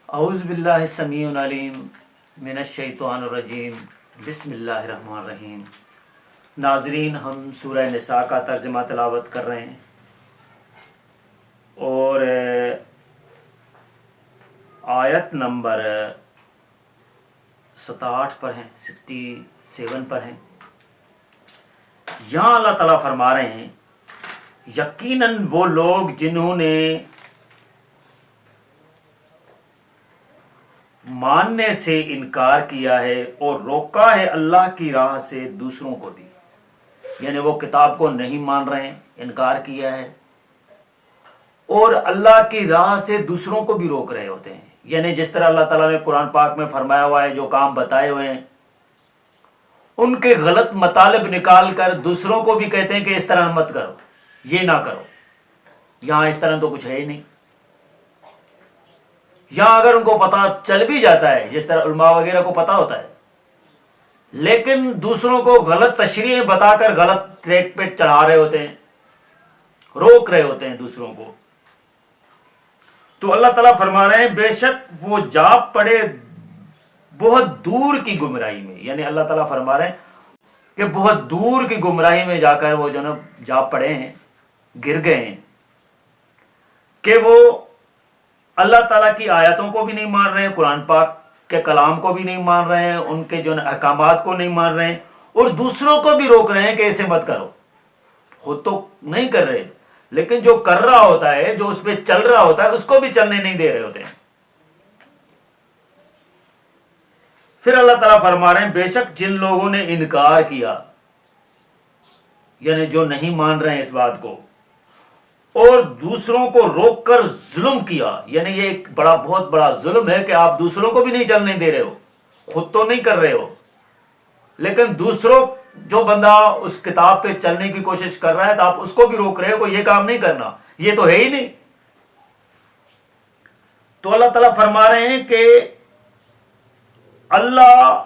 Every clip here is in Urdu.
اعوذ باللہ السمیع العلیم من الشیطان الرجیم بسم اللہ الرحمن الرحیم۔ ناظرین، ہم سورہ نساء کا ترجمہ تلاوت کر رہے ہیں اور آیت نمبر 67 پر ہیں، 67 پر ہیں۔ یہاں اللہ تعالیٰ فرما رہے ہیں یقیناً وہ لوگ جنہوں نے ماننے سے انکار کیا ہے اور روکا ہے اللہ کی راہ سے دوسروں کو بھی، یعنی وہ کتاب کو نہیں مان رہے ہیں، انکار کیا ہے اور اللہ کی راہ سے دوسروں کو بھی روک رہے ہوتے ہیں۔ یعنی جس طرح اللہ تعالیٰ نے قرآن پاک میں فرمایا ہوا ہے، جو کام بتائے ہوئے ہیں ان کے غلط مطالب نکال کر دوسروں کو بھی کہتے ہیں کہ اس طرح مت کرو، یہ نہ کرو۔ یہاں اس طرح تو کچھ ہے ہی نہیں۔ یہاں اگر ان کو پتا چل بھی جاتا ہے، جس طرح علماء وغیرہ کو پتا ہوتا ہے، لیکن دوسروں کو غلط تشریح بتا کر غلط ٹریک پہ چڑھا رہے ہوتے ہیں، روک رہے ہوتے ہیں دوسروں کو۔ تو اللہ تعالیٰ فرما رہے ہیں بے شک وہ جا پڑے بہت دور کی گمراہی میں، یعنی اللہ تعالیٰ فرما رہے ہیں کہ بہت دور کی گمراہی میں جا کر وہ جا پڑے ہیں، گر گئے ہیں، کہ وہ اللہ تعالیٰ کی آیتوں کو بھی نہیں مان رہے ہیں، قرآن پاک کے کلام کو بھی نہیں مان رہے ہیں، ان کے احکامات کو نہیں مان رہے ہیں، اور دوسروں کو بھی روک رہے ہیں کہ اسے مت کرو۔ خود تو نہیں کر رہے، لیکن جو کر رہا ہوتا ہے، جو اس پہ چل رہا ہوتا ہے، اس کو بھی چلنے نہیں دے رہے ہوتے ہیں۔ پھر اللہ تعالیٰ فرما رہے ہیں بے شک جن لوگوں نے انکار کیا، یعنی جو نہیں مان رہے ہیں اس بات کو، اور دوسروں کو روک کر ظلم کیا، یعنی یہ ایک بہت بڑا ظلم ہے کہ آپ دوسروں کو بھی نہیں چلنے دے رہے ہو، خود تو نہیں کر رہے ہو، لیکن دوسروں جو بندہ اس کتاب پہ چلنے کی کوشش کر رہا ہے تو آپ اس کو بھی روک رہے ہو کہ یہ کام نہیں کرنا، یہ تو ہے ہی نہیں۔ تو اللہ تعالیٰ فرما رہے ہیں کہ اللہ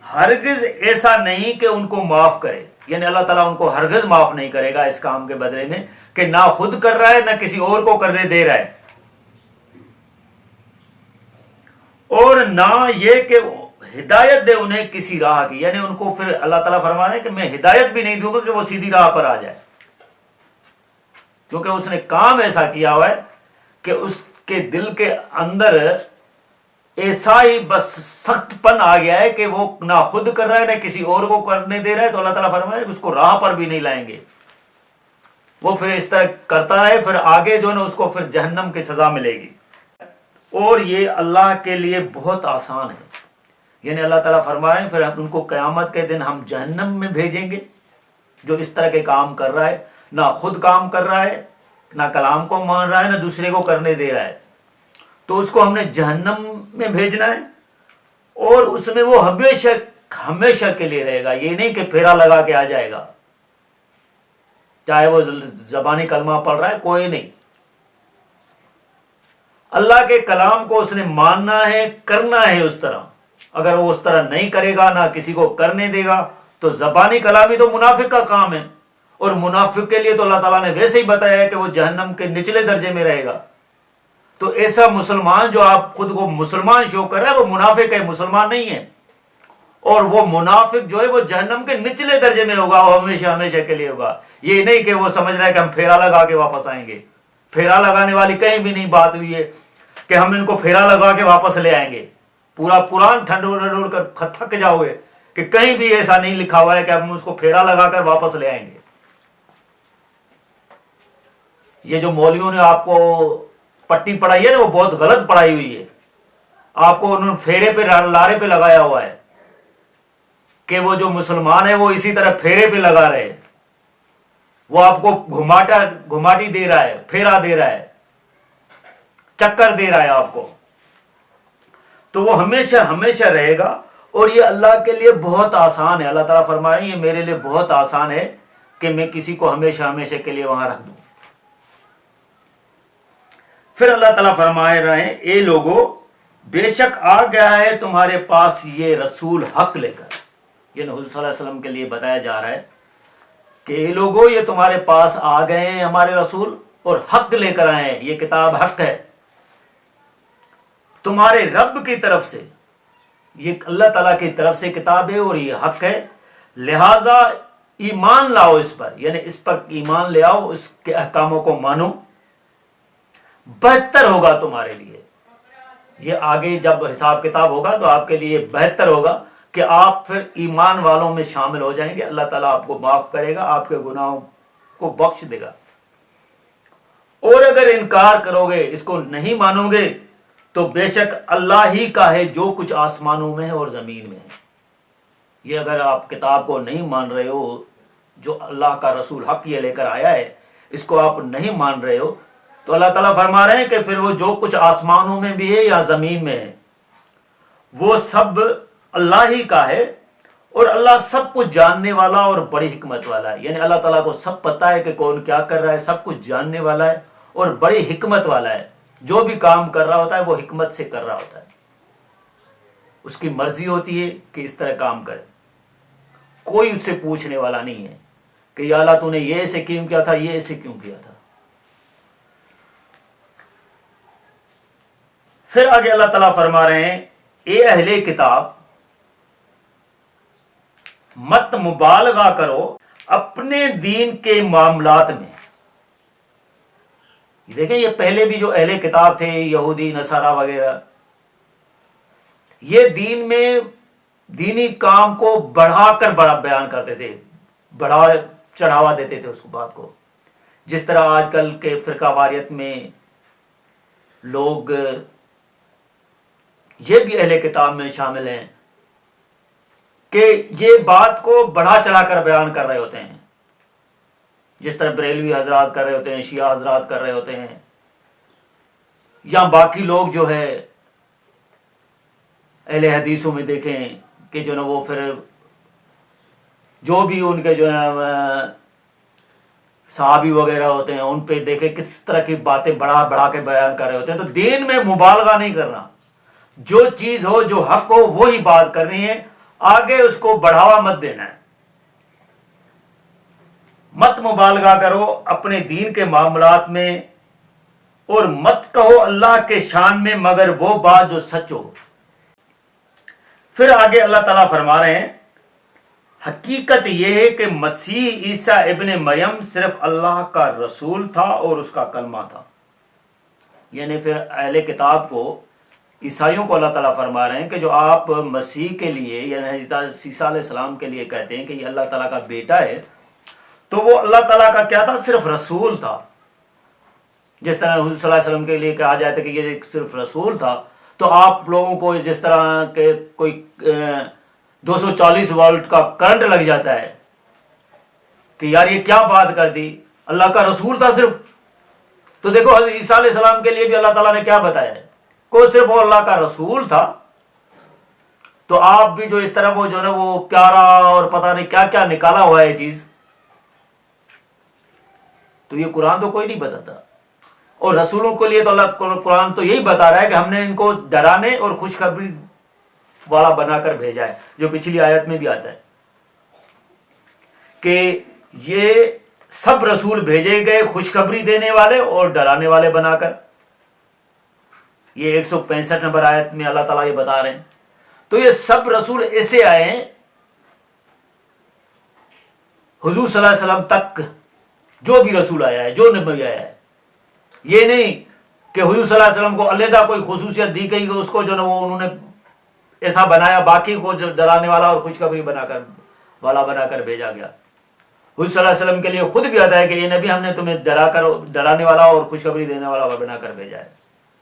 ہرگز ایسا نہیں کہ ان کو معاف کرے، یعنی اللہ تعالیٰ ان کو ہرگز معاف نہیں کرے گا اس کام کے بدلے میں کہ نہ خود کر رہا ہے نہ کسی اور کو کرنے دے رہا ہے، اور نہ یہ کہ ہدایت دے انہیں کسی راہ کی، یعنی ان کو پھر اللہ تعالیٰ فرما رہے ہیں کہ میں ہدایت بھی نہیں دوں گا کہ وہ سیدھی راہ پر آ جائے، کیونکہ اس نے کام ایسا کیا ہوا ہے کہ اس کے دل کے اندر ایسا ہی بس سخت پن آ گیا ہے کہ وہ نہ خود کر رہا ہے نہ کسی اور کو کرنے دے رہا ہے۔ تو اللہ تعالیٰ فرمائے کہ اس کو راہ پر بھی نہیں لائیں گے، وہ پھر اس طرح کرتا رہے، پھر آگے جو نا اس کو پھر جہنم کی سزا ملے گی، اور یہ اللہ کے لیے بہت آسان ہے۔ یعنی اللہ تعالیٰ فرمائے پھر ان کو قیامت کے دن ہم جہنم میں بھیجیں گے، جو اس طرح کے کام کر رہا ہے، نہ خود کام کر رہا ہے، نہ کلام کو مان رہا ہے، نہ دوسرے کو کرنے دے رہا ہے، تو اس کو ہم نے جہنم میں بھیجنا ہے، اور اس میں وہ ہمیشہ کے لیے رہے گا۔ یہ نہیں کہ پھیرا لگا کے آ جائے گا، چاہے وہ زبانی کلمہ پڑھ رہا ہے، کوئی نہیں۔ اللہ کے کلام کو اس نے ماننا ہے، کرنا ہے اس طرح۔ اگر وہ اس طرح نہیں کرے گا، نہ کسی کو کرنے دے گا، تو زبانی کلامی تو منافق کا کام ہے، اور منافق کے لیے تو اللہ تعالیٰ نے ویسے ہی بتایا ہے کہ وہ جہنم کے نچلے درجے میں رہے گا۔ تو ایسا مسلمان جو آپ خود کو مسلمان شو کر رہا ہے، وہ منافق ہے، مسلمان نہیں ہے، اور وہ منافق جو ہے وہ جہنم کے نچلے درجے میں ہوگا، وہ ہمیشہ کے لیے ہوگا۔ یہ نہیں کہ وہ سمجھ رہا ہے کہ ہم پھیرا لگا کے واپس آئیں گے۔ پھیرا لگانے والی کہیں بھی نہیں بات ہوئی ہے کہ ہم ان کو پھیرا لگا کے واپس لے آئیں گے۔ پورا قرآن ٹھنڈور کر تھک جاؤ گے کہ کہیں بھی ایسا نہیں لکھا ہوا ہے کہ ہم اس کو پھیرا لگا کر واپس لے آئیں گے۔ یہ جو مولویوں نے آپ کو پٹی پڑھائی ہے نا، وہ بہت غلط پڑھائی ہوئی ہے۔ آپ کو انہوں نے پھیرے پہ لارے پہ لگایا ہوا ہے کہ وہ جو مسلمان ہے وہ اسی طرح پھیرے پہ لگا رہے، وہ آپ کو گھماٹی دے رہا ہے، پھیرا دے رہا ہے، چکر دے رہا ہے آپ کو، تو وہ ہمیشہ رہے گا۔ اور یہ اللہ کے لیے بہت آسان ہے۔ اللہ تعالیٰ فرما رہے ہیں یہ میرے لیے بہت آسان ہے کہ میں کسی کو ہمیشہ کے لیے وہاں رکھ دوں۔ پھر اللہ تعالیٰ فرمائے رہے ہیں اے لوگو بے شک آ گیا ہے تمہارے پاس یہ رسول حق لے کر، یعنی حضور صلی اللہ علیہ وسلم کے لیے بتایا جا رہا ہے کہ اے لوگو یہ تمہارے پاس آ گئے ہیں ہمارے رسول، اور حق لے کر آئے ہیں، یہ کتاب حق ہے۔ تمہارے رب کی طرف سے، یہ اللہ تعالیٰ کی طرف سے کتاب ہے اور یہ حق ہے، لہذا ایمان لاؤ اس پر، یعنی اس پر ایمان لے آؤ، اس کے احکاموں کو مانو، بہتر ہوگا تمہارے لیے۔ یہ آگے جب حساب کتاب ہوگا تو آپ کے لیے بہتر ہوگا کہ آپ پھر ایمان والوں میں شامل ہو جائیں گے، اللہ تعالیٰ آپ کو معاف کرے گا، آپ کے گناہوں کو بخش دے گا۔ اور اگر انکار کرو گے، اس کو نہیں مانو گے، تو بے شک اللہ ہی کا ہے جو کچھ آسمانوں میں ہے اور زمین میں ہے۔ یہ اگر آپ کتاب کو نہیں مان رہے ہو، جو اللہ کا رسول حق یہ لے کر آیا ہے، اس کو آپ نہیں مان رہے ہو، تو اللہ تعالیٰ فرما رہے ہیں کہ پھر وہ جو کچھ آسمانوں میں بھی ہے یا زمین میں ہے، وہ سب اللہ ہی کا ہے، اور اللہ سب کچھ جاننے والا اور بڑی حکمت والا ہے۔ یعنی اللہ تعالیٰ کو سب پتہ ہے کہ کون کیا کر رہا ہے، سب کچھ جاننے والا ہے اور بڑی حکمت والا ہے۔ جو بھی کام کر رہا ہوتا ہے وہ حکمت سے کر رہا ہوتا ہے، اس کی مرضی ہوتی ہے کہ اس طرح کام کرے، کوئی اس سے پوچھنے والا نہیں ہے کہ یا اللہ تو نے یہ ایسے کیوں کیا تھا، یہ ایسے کیوں کیا تھا۔ پھر آگے اللہ تعالیٰ فرما رہے ہیں، اے اہل کتاب، مت مبالغہ کرو اپنے دین کے معاملات میں۔ دیکھیں یہ پہلے بھی جو اہل کتاب تھے، یہودی نصارہ وغیرہ، یہ دین میں دینی کام کو بڑھا کر بڑا بیان کرتے تھے، بڑھا چڑھاوا دیتے تھے اس بات کو، جس طرح آج کل کے فرقہ واریت میں لوگ، یہ بھی اہل کتاب میں شامل ہیں، کہ یہ بات کو بڑھا چڑھا کر بیان کر رہے ہوتے ہیں، جس طرح بریلوی حضرات کر رہے ہوتے ہیں، شیعہ حضرات کر رہے ہوتے ہیں، یا باقی لوگ جو ہے اہل حدیثوں میں دیکھیں کہ جو نا وہ پھر جو بھی ان کے جو ہے نا صحابی وغیرہ ہوتے ہیں، ان پہ دیکھیں کس طرح کی باتیں بڑھا بڑھا کے بیان کر رہے ہوتے ہیں۔ تو دین میں مبالغہ نہیں کرنا، جو چیز ہو، جو حق ہو، وہی بات کرنی ہے، آگے اس کو بڑھاوا مت دینا ہے۔ مت مبالغہ کرو اپنے دین کے معاملات میں، اور مت کہو اللہ کے شان میں مگر وہ بات جو سچ ہو۔ پھر آگے اللہ تعالیٰ فرما رہے ہیں، حقیقت یہ ہے کہ مسیح عیسیٰ ابن مریم صرف اللہ کا رسول تھا اور اس کا کلمہ تھا۔ یعنی پھر اہل کتاب کو، عیسائیوں کو اللہ تعالیٰ فرما رہے ہیں کہ جو آپ مسیح کے لیے یعنی حضرت عیسیٰ علیہ السلام کے لیے کہتے ہیں کہ یہ اللہ تعالیٰ کا بیٹا ہے، تو وہ اللہ تعالیٰ کا کیا تھا؟ صرف رسول تھا۔ جس طرح حضور صلی اللہ علیہ وسلم کے لیے کہا جاتا ہے کہ یہ صرف رسول تھا، تو آپ لوگوں کو جس طرح کہ کوئی 240 وولٹ کا کرنٹ لگ جاتا ہے کہ یار یہ کیا بات کر دی، اللہ کا رسول تھا صرف۔ تو دیکھو حضرت عیسیٰ علیہ السلام کے لیے بھی اللہ تعالیٰ نے کیا بتایا ہے، کوئی صرف وہ اللہ کا رسول تھا۔ تو آپ بھی جو اس طرح وہ جو نا وہ پیارا اور پتہ نہیں کیا کیا نکالا ہوا ہے چیز، تو یہ قرآن تو کوئی نہیں بتاتا، اور رسولوں کے لیے تو اللہ قرآن تو یہی بتا رہا ہے کہ ہم نے ان کو ڈرانے اور خوشخبری والا بنا کر بھیجا ہے، جو پچھلی آیت میں بھی آتا ہے کہ یہ سب رسول بھیجے گئے خوشخبری دینے والے اور ڈرانے والے بنا کر۔ یہ 165 نمبر آیت میں اللہ تعالیٰ یہ بتا رہے ہیں۔ تو یہ سب رسول ایسے آئے ہیں حضور صلی اللہ علیہ وسلم تک، جو بھی رسول آیا ہے، جو نبی آیا ہے، یہ نہیں کہ حضور صلی اللہ علیہ وسلم کو علیحدہ کوئی خصوصیت دی گئی کہ اس کو جو نا وہ انہوں نے ایسا بنایا، باقی کو جو ڈرانے والا اور خوشخبری بنا کر بھیجا گیا۔ حضور صلی اللہ علیہ وسلم کے لیے خود بھی آتا ہے کہ یہ نبی ہم نے تمہیں ڈرانے والا اور خوشخبری دینے والا بنا کر بھیجا ہے،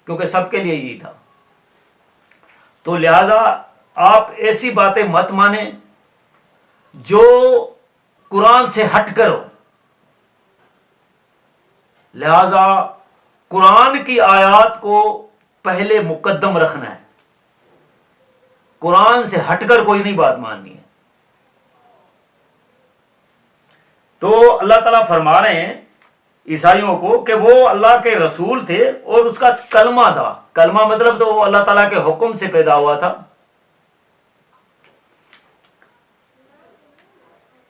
کیونکہ سب کے لیے یہی تھا۔ تو لہذا آپ ایسی باتیں مت مانیں جو قرآن سے ہٹ کر ہو۔ لہذا قرآن کی آیات کو پہلے مقدم رکھنا ہے، قرآن سے ہٹ کر کوئی نہیں بات ماننی ہے۔ تو اللہ تعالیٰ فرما رہے ہیں عیسائیوں کو کہ وہ اللہ کے رسول تھے اور اس کا کلمہ تھا۔ کلمہ مطلب تو وہ اللہ تعالیٰ کے حکم سے پیدا ہوا تھا۔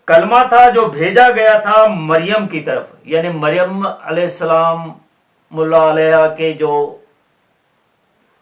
کلمہ تھا جو بھیجا گیا تھا مریم کی طرف، یعنی مریم علیہ السلام اللہ علیہ کے جو